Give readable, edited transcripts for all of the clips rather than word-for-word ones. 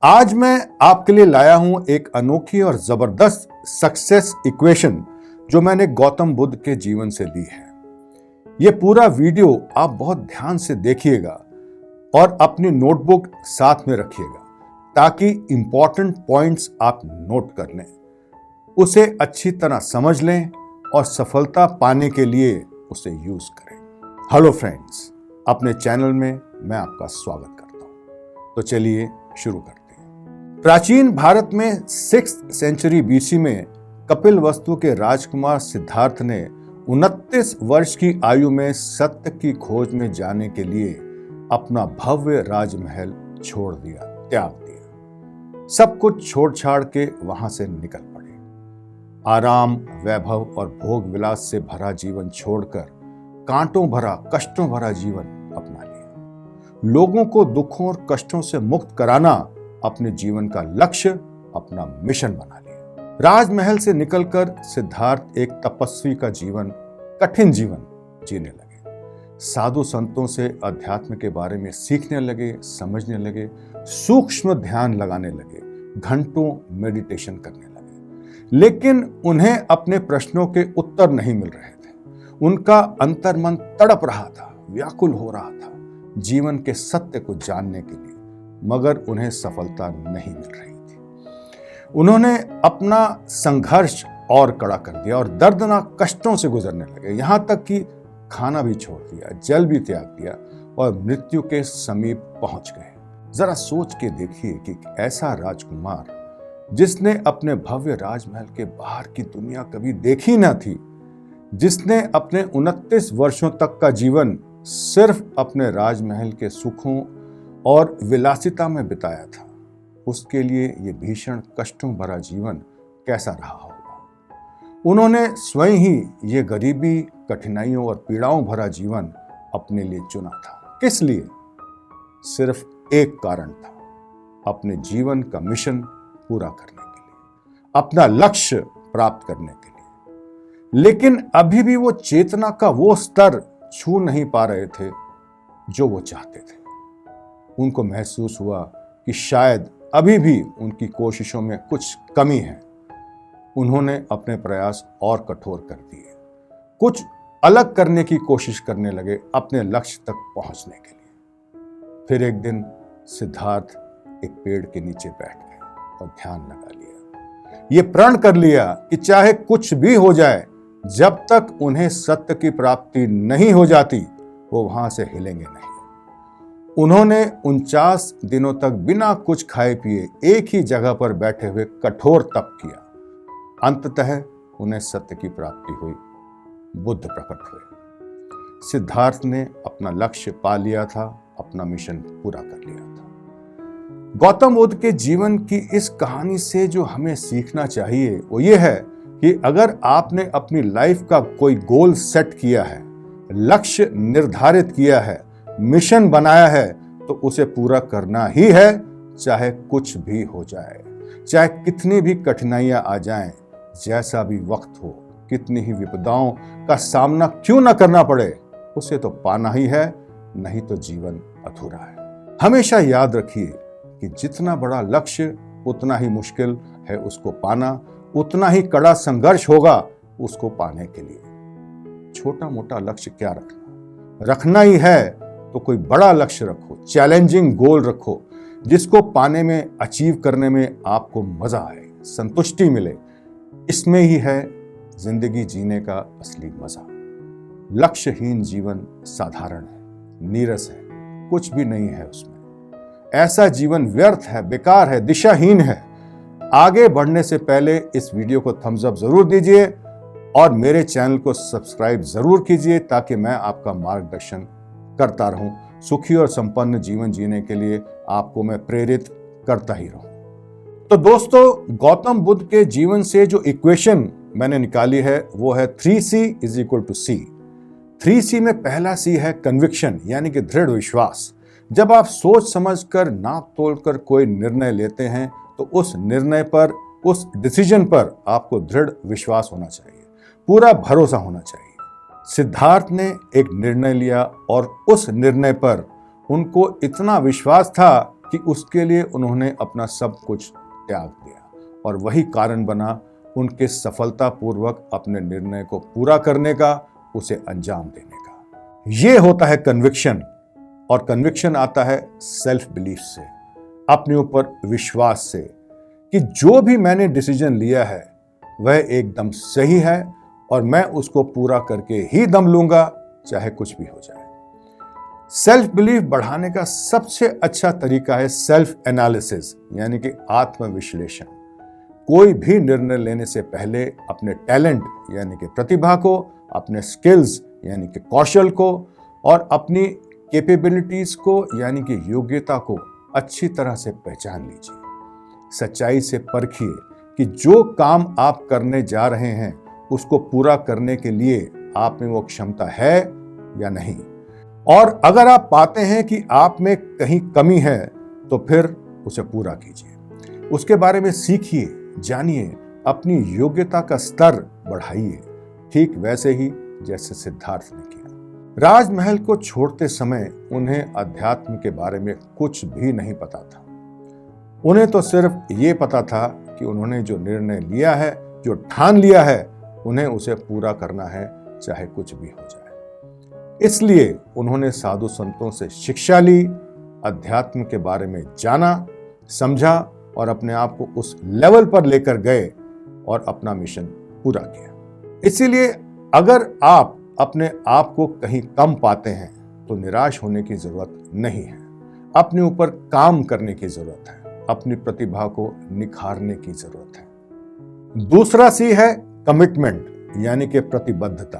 आज मैं आपके लिए लाया हूं एक अनोखी और जबरदस्त सक्सेस इक्वेशन जो मैंने गौतम बुद्ध के जीवन से ली है। यह पूरा वीडियो आप बहुत ध्यान से देखिएगा और अपनी नोटबुक साथ में रखिएगा ताकि इंपॉर्टेंट पॉइंट्स आप नोट कर लें, उसे अच्छी तरह समझ लें और सफलता पाने के लिए उसे यूज करें। हेलो फ्रेंड्स, अपने चैनल में मैं आपका स्वागत करता हूं। तो चलिए शुरू करते हैं। प्राचीन भारत में 6th सेंचुरी बीसी में कपिलवस्तु के राजकुमार सिद्धार्थ ने 29 वर्ष की आयु में सत्य की खोज में जाने के लिए अपना भव्य राजमहल छोड़ दिया, त्याग दिया। सब कुछ छोड़ छाड़ के वहां से निकल पड़े। आराम, वैभव और भोग विलास से भरा जीवन छोड़कर कांटों भरा, कष्टों भरा जीवन अपना लिया। लोगों को दुखों और कष्टों से मुक्त कराना अपने जीवन का लक्ष्य, अपना मिशन बना लिया। राजमहल से निकलकर सिद्धार्थ एक तपस्वी का जीवन, कठिन जीवन जीने लगे। साधु संतों से अध्यात्म के बारे में सीखने लगे, समझने लगे, सूक्ष्म ध्यान लगाने लगे, घंटों मेडिटेशन करने लगे। लेकिन उन्हें अपने प्रश्नों के उत्तर नहीं मिल रहे थे। उनका अंतर्मन तड़प रहा था, व्याकुल हो रहा था जीवन के सत्य को जानने के लिए, मगर उन्हें सफलता नहीं मिल रही थी। उन्होंने अपना संघर्ष और कड़ा कर दिया और दर्दनाक कष्टों से गुजरने लगे। यहां तक कि खाना भी छोड़ दिया, जल भी त्याग दिया और मृत्यु के समीप पहुंच गए। जरा सोच के देखिए कि ऐसा राजकुमार जिसने अपने भव्य राजमहल के बाहर की दुनिया कभी देखी न थी, जिसने अपने 29 वर्षों तक का जीवन सिर्फ अपने राजमहल के सुखों और विलासिता में बिताया था, उसके लिए ये भीषण कष्टों भरा जीवन कैसा रहा होगा। उन्होंने स्वयं ही ये गरीबी, कठिनाइयों और पीड़ाओं भरा जीवन अपने लिए चुना था। किस लिए? सिर्फ एक कारण था, अपने जीवन का मिशन पूरा करने के लिए, अपना लक्ष्य प्राप्त करने के लिए। लेकिन अभी भी वो चेतना का वो स्तर छू नहीं पा रहे थे जो वो चाहते थे। उनको महसूस हुआ कि शायद अभी भी उनकी कोशिशों में कुछ कमी है। उन्होंने अपने प्रयास और कठोर कर दिए, कुछ अलग करने की कोशिश करने लगे अपने लक्ष्य तक पहुंचने के लिए। फिर एक दिन सिद्धार्थ एक पेड़ के नीचे बैठ गए और ध्यान लगा लिया। ये प्रण कर लिया कि चाहे कुछ भी हो जाए, जब तक उन्हें सत्य की प्राप्ति नहीं हो जाती वो वहां से हिलेंगे नहीं। उन्होंने 49 दिनों तक बिना कुछ खाए पिए एक ही जगह पर बैठे हुए कठोर तप किया। अंततः उन्हें सत्य की प्राप्ति हुई, बुद्ध प्रकट हुए। सिद्धार्थ ने अपना लक्ष्य पा लिया था, अपना मिशन पूरा कर लिया था। गौतम बुद्ध के जीवन की इस कहानी से जो हमें सीखना चाहिए वो ये है कि अगर आपने अपनी लाइफ का कोई गोल सेट किया है, लक्ष्य निर्धारित किया है, मिशन बनाया है, तो उसे पूरा करना ही है, चाहे कुछ भी हो जाए, चाहे कितनी भी कठिनाइयां आ जाएं, जैसा भी वक्त हो, कितनी ही विपदाओं का सामना क्यों ना करना पड़े, उसे तो पाना ही है, नहीं तो जीवन अधूरा है। हमेशा याद रखिए कि जितना बड़ा लक्ष्य उतना ही मुश्किल है उसको पाना, उतना ही कड़ा संघर्ष होगा उसको पाने के लिए। छोटा मोटा लक्ष्य क्या रखना ही है तो कोई बड़ा लक्ष्य रखो, चैलेंजिंग गोल रखो, जिसको पाने में, अचीव करने में आपको मजा आए, संतुष्टि मिले। इसमें ही है जिंदगी जीने का असली मजा। लक्ष्यहीन जीवन साधारण है, नीरस है, कुछ भी नहीं है उसमें। ऐसा जीवन व्यर्थ है, बेकार है, दिशाहीन है। आगे बढ़ने से पहले इस वीडियो को थम्स अप जरूर दीजिए और मेरे चैनल को सब्सक्राइब जरूर कीजिए ताकि मैं आपका मार्गदर्शन करता रहूं। सुखी और संपन्न जीवन जीने के लिए आपको मैं प्रेरित करता ही रहूं। तो दोस्तों, गौतम बुद्ध के जीवन से जो इक्वेशन मैंने निकाली है वो है 3C = C। 3C में पहला C है कन्विक्शन, यानी कि दृढ़ विश्वास। जब आप सोच समझकर, नाप तोलकर कोई निर्णय लेते हैं तो उस निर्णय पर, उस डिसीजन पर आपको दृढ़ विश्वास होना चाहिए, पूरा भरोसा होना चाहिए। सिद्धार्थ ने एक निर्णय लिया और उस निर्णय पर उनको इतना विश्वास था कि उसके लिए उन्होंने अपना सब कुछ त्याग दिया, और वही कारण बना उनके सफलतापूर्वक अपने निर्णय को पूरा करने का, उसे अंजाम देने का। यह होता है कन्विक्शन, और कन्विक्शन आता है सेल्फ बिलीफ से, अपने ऊपर विश्वास से कि जो भी मैंने डिसीजन लिया है वह एकदम सही है और मैं उसको पूरा करके ही दम लूंगा, चाहे कुछ भी हो जाए। सेल्फ बिलीफ बढ़ाने का सबसे अच्छा तरीका है सेल्फ एनालिसिस, यानी कि आत्मविश्लेषण। कोई भी निर्णय लेने से पहले अपने टैलेंट यानी कि प्रतिभा को, अपने स्किल्स यानी कि कौशल को, और अपनी कैपेबिलिटीज को यानी कि योग्यता को अच्छी तरह से पहचान लीजिए। सच्चाई से परखिए कि जो काम आप करने जा रहे हैं उसको पूरा करने के लिए आप में वो क्षमता है या नहीं। और अगर आप पाते हैं कि आप में कहीं कमी है तो फिर उसे पूरा कीजिए, उसके बारे में सीखिए, जानिए, अपनी योग्यता का स्तर बढ़ाइए, ठीक वैसे ही जैसे सिद्धार्थ ने किया। राजमहल को छोड़ते समय उन्हें अध्यात्म के बारे में कुछ भी नहीं पता था। उन्हें तो सिर्फ ये पता था कि उन्होंने जो निर्णय लिया है, जो ठान लिया है, उन्हें उसे पूरा करना है, चाहे कुछ भी हो जाए। इसलिए उन्होंने साधु संतों से शिक्षा ली, अध्यात्म के बारे में जाना, समझा और अपने आप को उस लेवल पर लेकर गए और अपना मिशन पूरा किया। इसीलिए अगर आप अपने आप को कहीं कम पाते हैं तो निराश होने की जरूरत नहीं है। अपने ऊपर काम करने की जरूरत है, अपनी प्रतिभा को निखारने की जरूरत है। दूसरा सी है कमिटमेंट, यानी कि प्रतिबद्धता।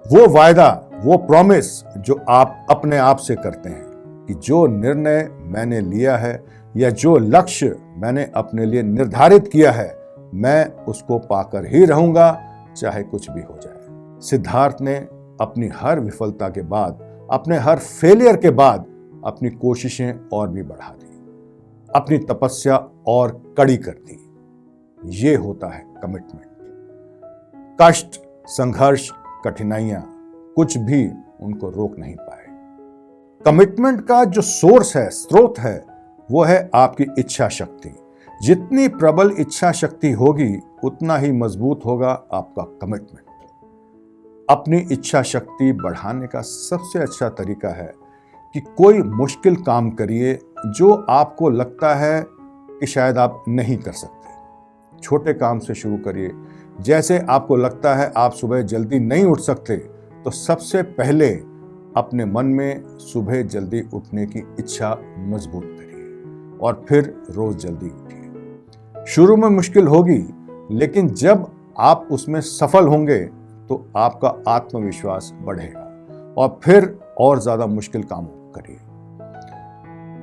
वो वायदा, वो प्रॉमिस जो आप अपने आप से करते हैं कि जो निर्णय मैंने लिया है या जो लक्ष्य मैंने अपने लिए निर्धारित किया है, मैं उसको पाकर ही रहूंगा, चाहे कुछ भी हो जाए। सिद्धार्थ ने अपनी हर विफलता के बाद, अपने हर फेलियर के बाद अपनी कोशिशें और भी बढ़ा दी, अपनी तपस्या और कड़ी कर दी। ये होता है कमिटमेंट। कष्ट, संघर्ष, कठिनाइयां कुछ भी उनको रोक नहीं पाए। कमिटमेंट का जो सोर्स है, स्रोत है, वो है आपकी इच्छा शक्ति। जितनी प्रबल इच्छा शक्ति होगी उतना ही मजबूत होगा आपका कमिटमेंट। अपनी इच्छा शक्ति बढ़ाने का सबसे अच्छा तरीका है कि कोई मुश्किल काम करिए जो आपको लगता है कि शायद आप नहीं कर सकते। छोटे काम से शुरू करिए। जैसे आपको लगता है आप सुबह जल्दी नहीं उठ सकते, तो सबसे पहले अपने मन में सुबह जल्दी उठने की इच्छा मजबूत करिए और फिर रोज जल्दी उठिए। शुरू में मुश्किल होगी, लेकिन जब आप उसमें सफल होंगे तो आपका आत्मविश्वास बढ़ेगा और फिर और ज्यादा मुश्किल काम करिए।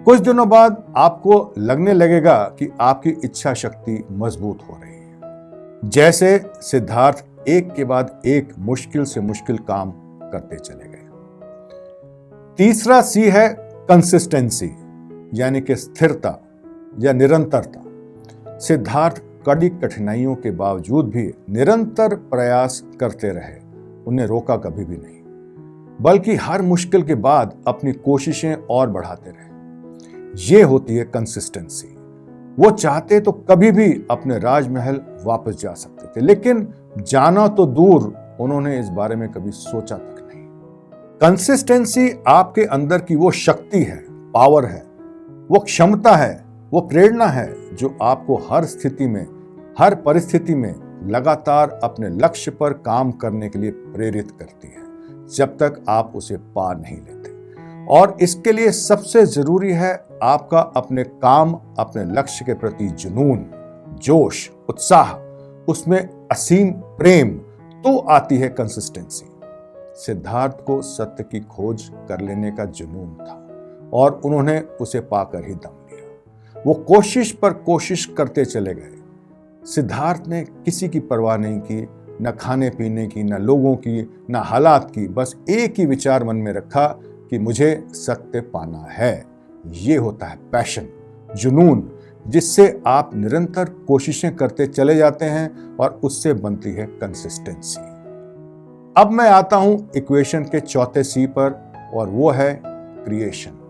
कुछ दिनों बाद आपको लगने लगेगा कि आपकी इच्छा शक्ति मजबूत हो रही है। जैसे सिद्धार्थ एक के बाद एक मुश्किल से मुश्किल काम करते चले गए। तीसरा सी है कंसिस्टेंसी, यानी कि स्थिरता या निरंतरता। सिद्धार्थ कड़ी कठिनाइयों के बावजूद भी निरंतर प्रयास करते रहे। उन्हें रोका कभी भी नहीं, बल्कि हर मुश्किल के बाद अपनी कोशिशें और बढ़ाते रहे। ये होती है कंसिस्टेंसी। वो चाहते तो कभी भी अपने राजमहल वापस जा सकते थे, लेकिन जाना तो दूर, उन्होंने इस बारे में कभी सोचा तक नहीं। कंसिस्टेंसी आपके अंदर की वो शक्ति है, पावर है, वो क्षमता है, वो प्रेरणा है जो आपको हर स्थिति में, हर परिस्थिति में लगातार अपने लक्ष्य पर काम करने के लिए प्रेरित करती है, जब तक आप उसे पा नहीं लेते। और इसके लिए सबसे जरूरी है आपका अपने काम, अपने लक्ष्य के प्रति जुनून, जोश, उत्साह, उसमें असीम प्रेम, तो आती है कंसिस्टेंसी। सिद्धार्थ को सत्य की खोज कर लेने का जुनून था और उन्होंने उसे पाकर ही दम लिया। वो कोशिश पर कोशिश करते चले गए। सिद्धार्थ ने किसी की परवाह नहीं की, न खाने पीने की, न लोगों की, न हालात की। बस एक ही विचार मन में रखा कि मुझे सत्य पाना है। ये होता है पैशन, जुनून, जिससे आप निरंतर कोशिशें करते चले जाते हैं और उससे बनती है कंसिस्टेंसी। अब मैं आता हूं इक्वेशन के चौथे सी पर, और वो है क्रिएशन।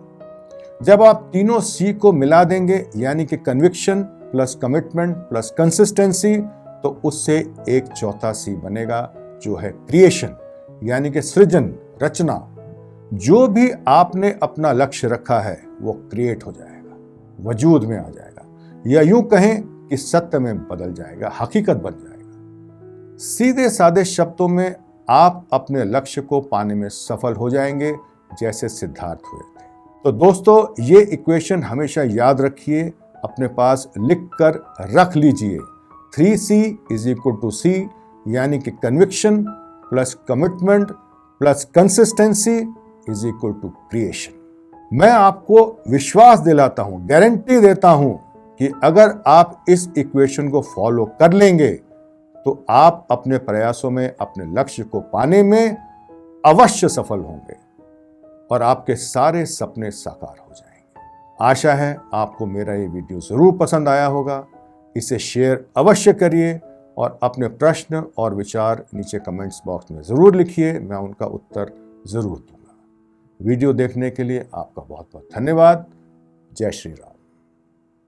जब आप तीनों सी को मिला देंगे, यानी कि conviction plus commitment plus consistency, तो उससे एक चौथा सी बनेगा जो है क्रिएशन, यानी कि सृजन, रचना। जो भी आपने अपना लक्ष्य रखा है वो क्रिएट हो जाएगा, वजूद में आ जाएगा, या यूं कहें कि सत्य में बदल जाएगा, हकीकत बन जाएगा। सीधे सादे शब्दों में आप अपने लक्ष्य को पाने में सफल हो जाएंगे, जैसे सिद्धार्थ हुए थे। तो दोस्तों, ये इक्वेशन हमेशा याद रखिए, अपने पास लिख कर रख लीजिए। 3C = C, यानी कि conviction plus commitment plus consistency = creation. मैं आपको विश्वास दिलाता हूं, गारंटी देता हूं कि अगर आप इस इक्वेशन को फॉलो कर लेंगे तो आप अपने प्रयासों में अपने लक्ष्य को पाने में अवश्य सफल होंगे और आपके सारे सपने साकार हो जाएंगे। आशा है आपको मेरा ये वीडियो जरूर पसंद आया होगा। इसे शेयर अवश्य करिए और अपने प्रश्न और विचार नीचे कमेंट्स बॉक्स में जरूर लिखिए, मैं उनका उत्तर जरूर दूंगा। वीडियो देखने के लिए आपका बहुत बहुत धन्यवाद। जय श्री राम।